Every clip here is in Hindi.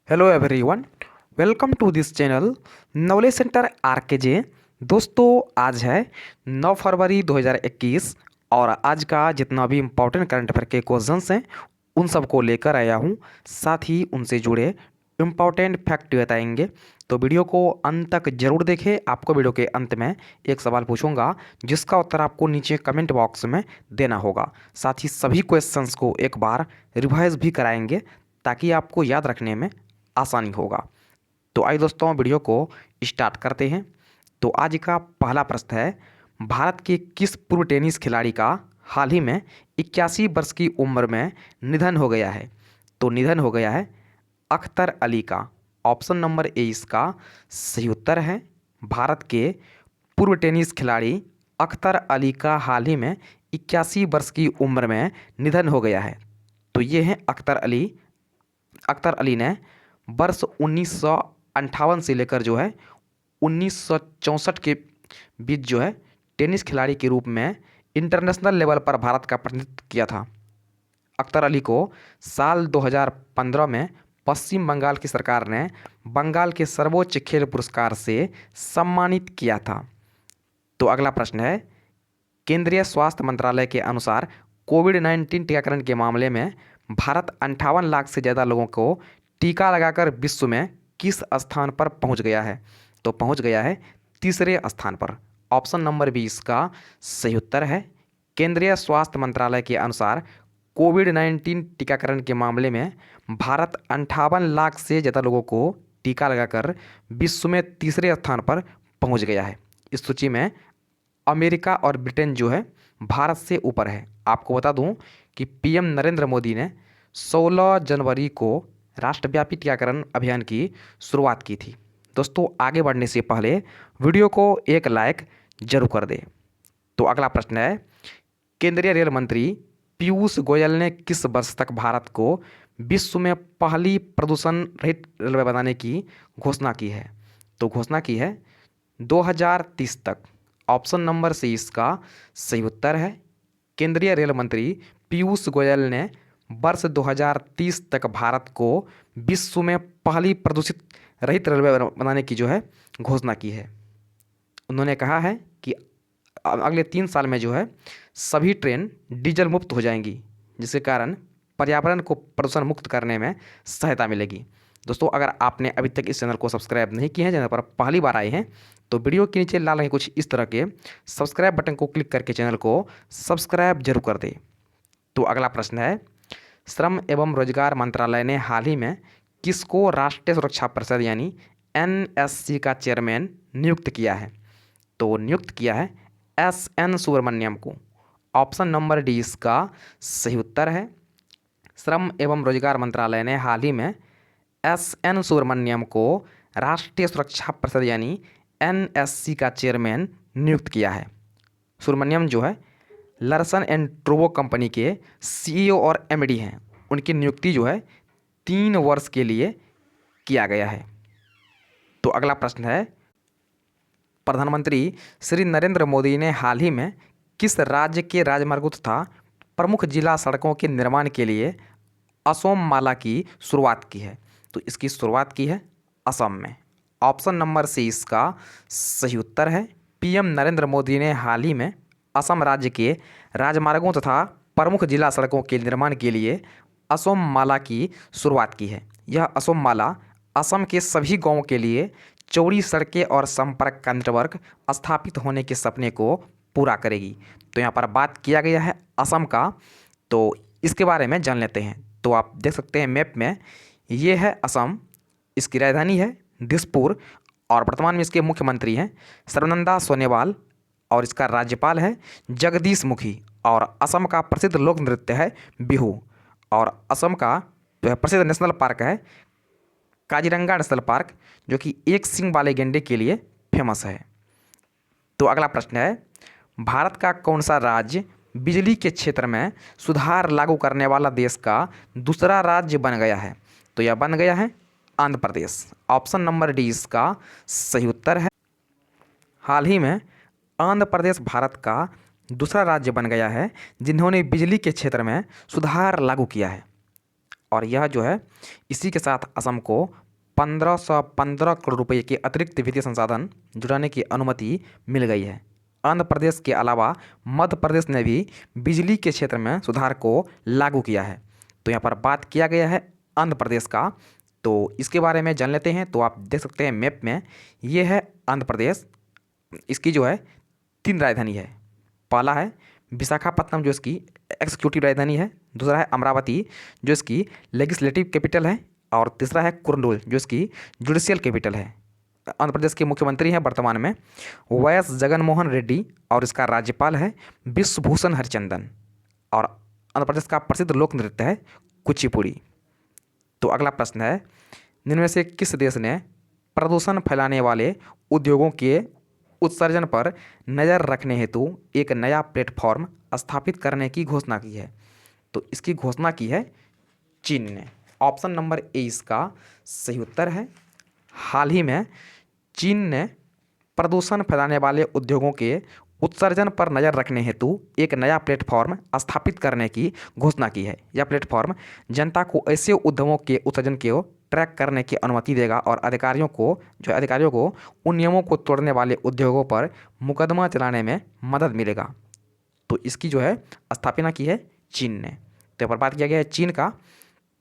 Hello everyone. Welcome to this channel knowledge centre RKJ. दोस्तों, आज है 9 फरवरी 2021 और आज का जितना भी इम्पोर्टेंट करंट अफेयर के क्वेश्चंस हैं उन सबको लेकर आया हूं। साथ ही उनसे जुड़े इम्पोर्टेंट फैक्ट बताएंगे, तो वीडियो को अंत तक जरूर देखें। आपको वीडियो के अंत में एक सवाल पूछूंगा जिसका उत्तर आपको नीचे कमेंट बॉक्स में देना होगा। साथ ही सभी क्वेश्चंस को एक बार रिवाइज भी कराएंगे ताकि आपको याद रखने में आसानी होगा। तो आइए दोस्तों, वीडियो को स्टार्ट करते हैं। तो आज का पहला प्रश्न है, भारत के किस पूर्व टेनिस खिलाड़ी का हाल ही में 81 वर्ष की उम्र में निधन हो गया है? तो निधन हो गया है अख्तर अली का। ऑप्शन नंबर ए इसका सही उत्तर है। भारत के पूर्व टेनिस खिलाड़ी अख्तर अली का हाल ही में 81 वर्ष की उम्र में निधन हो गया है। तो ये हैं अख्तर अली। अख्तर अली ने वर्ष 1958 से लेकर जो है 1964 के बीच जो है टेनिस खिलाड़ी के रूप में इंटरनेशनल लेवल पर भारत का प्रतिनिधित्व किया था। अख्तर अली को साल 2015 में पश्चिम बंगाल की सरकार ने बंगाल के सर्वोच्च खेल पुरस्कार से सम्मानित किया था। तो अगला प्रश्न है, केंद्रीय स्वास्थ्य मंत्रालय के अनुसार कोविड-19 टीकाकरण के मामले में भारत 58 लाख से ज़्यादा लोगों को टीका लगाकर विश्व में किस स्थान पर पहुंच गया है? तो पहुंच गया है तीसरे स्थान पर। ऑप्शन नंबर 20 का सही उत्तर है। केंद्रीय स्वास्थ्य मंत्रालय के अनुसार कोविड-19 टीकाकरण के मामले में भारत 58 लाख से ज़्यादा लोगों को टीका लगाकर विश्व में तीसरे स्थान पर पहुंच गया है। इस सूची में अमेरिका और ब्रिटेन जो है भारत से ऊपर है। आपको बता दूं कि पीएम नरेंद्र मोदी ने 16 जनवरी को राष्ट्रव्यापी टीकाकरण अभियान की शुरुआत की थी। दोस्तों, आगे बढ़ने से पहले वीडियो को एक लाइक जरूर कर दें। तो अगला प्रश्न है, केंद्रीय रेल मंत्री पीयूष गोयल ने किस वर्ष तक भारत को विश्व में पहली प्रदूषण रहित रेलवे बनाने की घोषणा की है? तो घोषणा की है 2030 तक। ऑप्शन नंबर सी इसका सही उत्तर है। केंद्रीय रेल मंत्री पीयूष गोयल ने वर्ष 2030 तक भारत को विश्व में पहली प्रदूषित रहित रेलवे बनाने की जो है घोषणा की है। उन्होंने कहा है कि अगले 3 साल में जो है सभी ट्रेन डीजल मुक्त हो जाएंगी, जिसके कारण पर्यावरण को प्रदूषण मुक्त करने में सहायता मिलेगी। दोस्तों, अगर आपने अभी तक इस चैनल को सब्सक्राइब नहीं किया है, चैनल पर पहली बार आए हैं, तो वीडियो के नीचे लाल रंग कुछ इस तरह के सब्सक्राइब बटन को क्लिक करके चैनल को सब्सक्राइब जरूर कर दें। तो अगला प्रश्न है, श्रम एवं रोजगार मंत्रालय ने हाल ही में किसको राष्ट्रीय सुरक्षा परिषद यानी एनएससी का चेयरमैन नियुक्त किया है? तो नियुक्त किया है एसएन सुब्रमण्यम को। ऑप्शन नंबर डी इसका सही उत्तर है। श्रम एवं रोजगार मंत्रालय ने हाल ही में एसएन सुब्रमण्यम को राष्ट्रीय सुरक्षा परिषद यानी एनएससी का चेयरमैन नियुक्त किया है। सुब्रमण्यम जो है लर्सन एंड ट्रूबो कंपनी के सीईओ और एमडी हैं। उनकी नियुक्ति जो है 3 वर्ष के लिए किया गया है। तो अगला प्रश्न है, प्रधानमंत्री श्री नरेंद्र मोदी ने हाल ही में किस राज्य के राजमार्गों तथा प्रमुख जिला सड़कों के निर्माण के लिए असोम माला की शुरुआत की है? तो इसकी शुरुआत की है असम में। ऑप्शन नंबर सी इसका सही उत्तर है। पीएम नरेंद्र मोदी ने हाल ही में असम राज्य के राजमार्गों तथा प्रमुख जिला सड़कों के निर्माण के लिए असोम माला की शुरुआत की है। यह असोम माला असम के सभी गांवों के लिए चौड़ी सड़कें और संपर्क का नेटवर्क स्थापित होने के सपने को पूरा करेगी। तो यहाँ पर बात किया गया है असम का, तो इसके बारे में जान लेते हैं। तो आप देख सकते हैं मैप में, ये है असम, इसकी राजधानी है दिसपुर और वर्तमान में इसके मुख्यमंत्री हैं सर्बानंद सोनोवाल और इसका राज्यपाल है जगदीश मुखी। और असम का प्रसिद्ध लोक नृत्य है बिहू। और असम का प्रसिद्ध नेशनल पार्क है काजीरंगा नेशनल पार्क, जो कि एक सींग वाले गैंडे के लिए फेमस है। तो अगला प्रश्न है, भारत का कौन सा राज्य बिजली के क्षेत्र में सुधार लागू करने वाला देश का दूसरा राज्य बन गया है? तो यह बन गया है Andhra Pradesh. Option number D इसका सही उत्तर है। हाल ही में आंध्र प्रदेश भारत का दूसरा राज्य बन गया है जिन्होंने बिजली के क्षेत्र में सुधार लागू किया है। और यह जो है इसी के साथ असम को 1515 करोड़ रुपए के अतिरिक्त वित्तीय संसाधन जुटाने की अनुमति मिल गई है। आंध्र प्रदेश के अलावा मध्य प्रदेश ने भी बिजली के क्षेत्र में सुधार को लागू किया है। तो यहाँ पर बात किया गया है आंध्र प्रदेश का, तो इसके बारे में जान लेते हैं। तो आप देख सकते हैं मैप में, ये है आंध्र प्रदेश। इसकी जो है 3 राजधानी है। पहला है विशाखापट्टनम जो इसकी एग्जीक्यूटिव राजधानी है, दूसरा है अमरावती जो इसकी लेजिस्लेटिव कैपिटल है, और तीसरा है कुर्नूल जो इसकी जुडिशियल कैपिटल है। आंध्र प्रदेश के मुख्यमंत्री हैं वर्तमान में वाई.एस. जगनमोहन रेड्डी, और इसका राज्यपाल है विश्वभूषण हरिचंदन। और आंध्र प्रदेश का प्रसिद्ध लोक नृत्य है कुचिपुड़ी। तो अगला प्रश्न है, निम्न में से किस देश ने प्रदूषण फैलाने वाले उद्योगों के उत्सर्जन पर नज़र रखने हेतु एक नया प्लेटफॉर्म स्थापित करने की घोषणा की है? तो इसकी घोषणा की है चीन ने। ऑप्शन नंबर ए इसका सही उत्तर है। हाल ही में चीन ने प्रदूषण फैलाने वाले उद्योगों के उत्सर्जन पर नज़र रखने हेतु एक नया प्लेटफॉर्म स्थापित करने की घोषणा की है। यह प्लेटफॉर्म जनता को ऐसे उद्यमों के उत्सर्जन को ट्रैक करने की अनुमति देगा और अधिकारियों को उन नियमों को तोड़ने वाले उद्योगों पर मुकदमा चलाने में मदद मिलेगा। तो इसकी जो है स्थापना की है चीन ने। तो यहाँ पर बात किया गया है चीन का,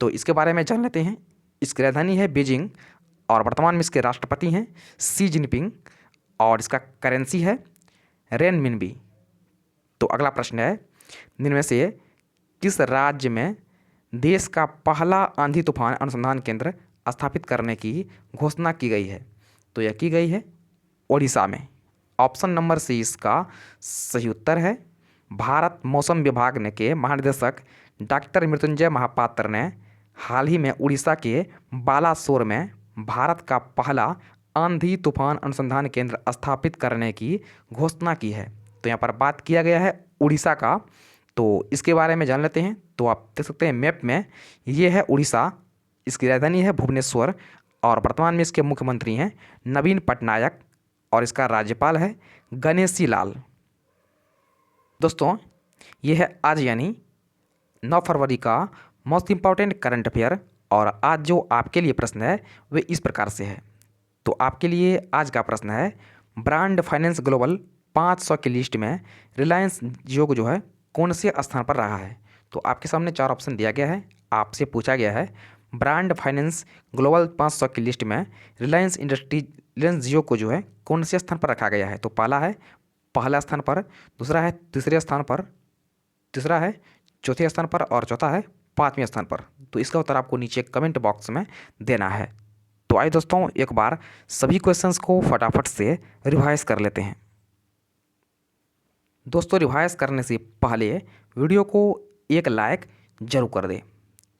तो इसके बारे में जान लेते हैं। इसकी राजधानी है बीजिंग, और वर्तमान में इसके राष्ट्रपति हैं शी जिनपिंग, और इसका करेंसी है रेनमिनबी। तो अगला प्रश्न है, निम्न में से किस राज्य में देश का पहला आंधी तूफान अनुसंधान केंद्र स्थापित करने की घोषणा की गई है? तो यह की गई है ओडिशा में। ऑप्शन नंबर सी इसका सही उत्तर है। भारत मौसम विभाग ने के महानिदेशक डॉक्टर मृत्युंजय महापात्र ने हाल ही में उड़ीसा के बालासोर में भारत का पहला आंधी तूफान अनुसंधान केंद्र स्थापित करने की घोषणा की है। तो यहाँ पर बात किया गया है उड़ीसा का, तो इसके बारे में जान लेते हैं। तो आप देख सकते हैं मैप में, ये है उड़ीसा। इसकी राजधानी है भुवनेश्वर, और वर्तमान में इसके मुख्यमंत्री हैं नवीन पटनायक, और इसका राज्यपाल है गणेशी लाल। दोस्तों, ये है आज यानी 9 फरवरी का मोस्ट इम्पॉर्टेंट करंट अफेयर, और आज जो आपके लिए प्रश्न है वे इस प्रकार से है। तो आपके लिए आज का प्रश्न है, ब्रांड फाइनेंस ग्लोबल 500 की लिस्ट में रिलायंस जियो को जो है कौन से स्थान पर रहा है? तो आपके सामने 4 ऑप्शन दिया गया है। आपसे पूछा गया है ब्रांड फाइनेंस ग्लोबल 500 की लिस्ट में रिलायंस जियो को जो है कौन से स्थान पर रखा गया है? तो पहला है पहला स्थान पर, दूसरा है तीसरे स्थान पर, तीसरा है चौथे स्थान पर, और चौथा है 5वें स्थान पर। तो इसका उत्तर आपको नीचे कमेंट बॉक्स में देना है। तो आइए दोस्तों, एक बार सभी क्वेश्चंस को फटाफट से रिवाइज कर लेते हैं। दोस्तों, रिवाइज करने से पहले वीडियो को एक लाइक जरूर कर दें।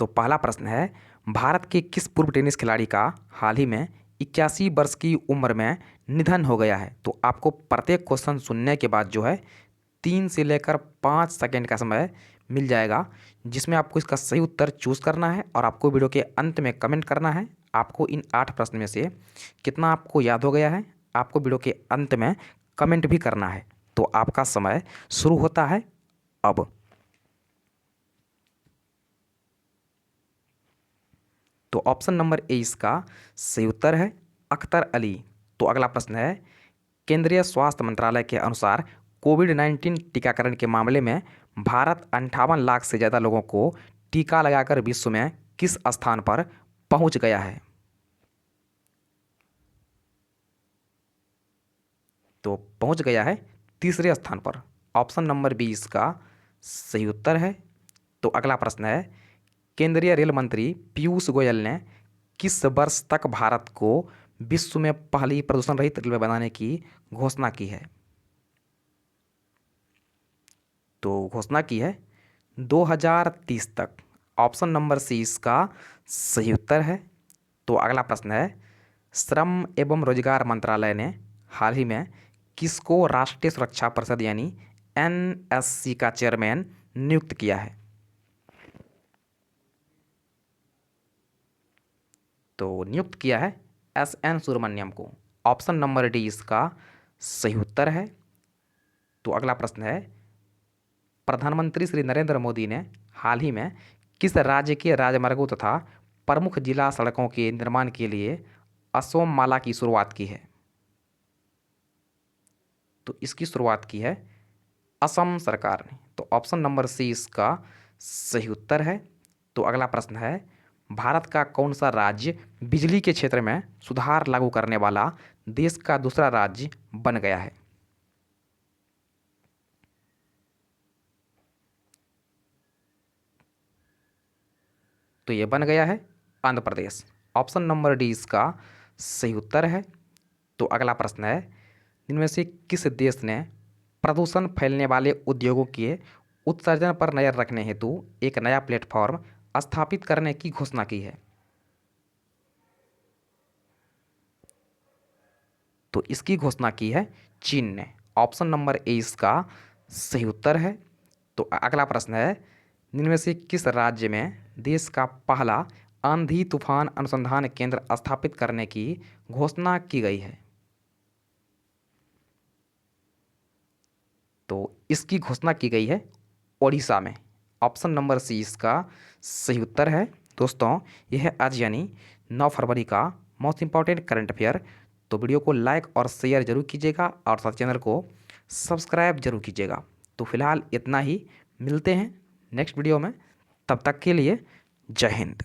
तो पहला प्रश्न है, भारत के किस पूर्व टेनिस खिलाड़ी का हाल ही में 81 वर्ष की उम्र में निधन हो गया है? तो आपको प्रत्येक क्वेश्चन सुनने के बाद जो है 3 से लेकर 5 सेकेंड का समय मिल जाएगा, जिसमें आपको इसका सही उत्तर चूज़ करना है, और आपको वीडियो के अंत में कमेंट करना है आपको इन 8 प्रश्न में से कितना आपको याद हो गया है। आपको वीडियो के अंत में कमेंट भी करना है। तो आपका समय शुरू होता है अब। तो ऑप्शन नंबर ए इसका सही उत्तर है अख्तर अली। तो अगला प्रश्न है, केंद्रीय स्वास्थ्य मंत्रालय के अनुसार कोविड-19 टीकाकरण के मामले में भारत 58 लाख से ज़्यादा लोगों को टीका लगाकर विश्व में किस स्थान पर पहुंच गया है? तो पहुंच गया है तीसरे स्थान पर। ऑप्शन नंबर बी इसका सही उत्तर है। तो अगला प्रश्न है, केंद्रीय रेल मंत्री पीयूष गोयल ने किस वर्ष तक भारत को विश्व में पहली प्रदूषण रहित रेलवे बनाने की घोषणा की है? तो घोषणा की है 2030 तक। ऑप्शन नंबर सी इसका सही उत्तर है। तो अगला प्रश्न है, श्रम एवं रोजगार मंत्रालय ने हाल ही में किसको राष्ट्रीय सुरक्षा परिषद यानी एनएससी का चेयरमैन नियुक्त किया है? तो नियुक्त किया है एसएन सुब्रमण्यम को। ऑप्शन नंबर डी इसका सही उत्तर है। तो अगला प्रश्न है, प्रधानमंत्री श्री नरेंद्र मोदी ने हाल ही में किस राज्य के राजमार्गों तथा प्रमुख जिला सड़कों के निर्माण के लिए असोम माला की शुरुआत की है? तो इसकी शुरुआत की है असम सरकार ने। तो ऑप्शन नंबर सी इसका सही उत्तर है। तो अगला प्रश्न है, भारत का कौन सा राज्य बिजली के क्षेत्र में सुधार लागू करने वाला देश का दूसरा राज्य बन गया है? तो ये बन गया है Andhra Pradesh. Option number D इसका सही उत्तर है। तो अगला प्रश्न है, इनमें से किस देश ने प्रदूषण फैलने वाले उद्योगों के उत्सर्जन पर नज़र रखने हेतु एक नया प्लेटफॉर्म स्थापित करने की घोषणा की है? तो इसकी घोषणा की है चीन ने। ऑप्शन नंबर ए इसका सही उत्तर है। तो अगला प्रश्न है, इनमें से किस राज्य में देश का पहला आंधी तूफान अनुसंधान केंद्र स्थापित करने की घोषणा की गई है? तो इसकी घोषणा की गई है ओडिशा में। ऑप्शन नंबर सी इसका सही उत्तर है। दोस्तों, यह है आज यानी 9 फरवरी का मोस्ट इंपॉर्टेंट करंट अफेयर। तो वीडियो को लाइक और शेयर जरूर कीजिएगा और साथ चैनल को सब्सक्राइब जरूर कीजिएगा। तो फिलहाल इतना ही, मिलते हैं नेक्स्ट वीडियो में। तब तक के लिए जय हिंद।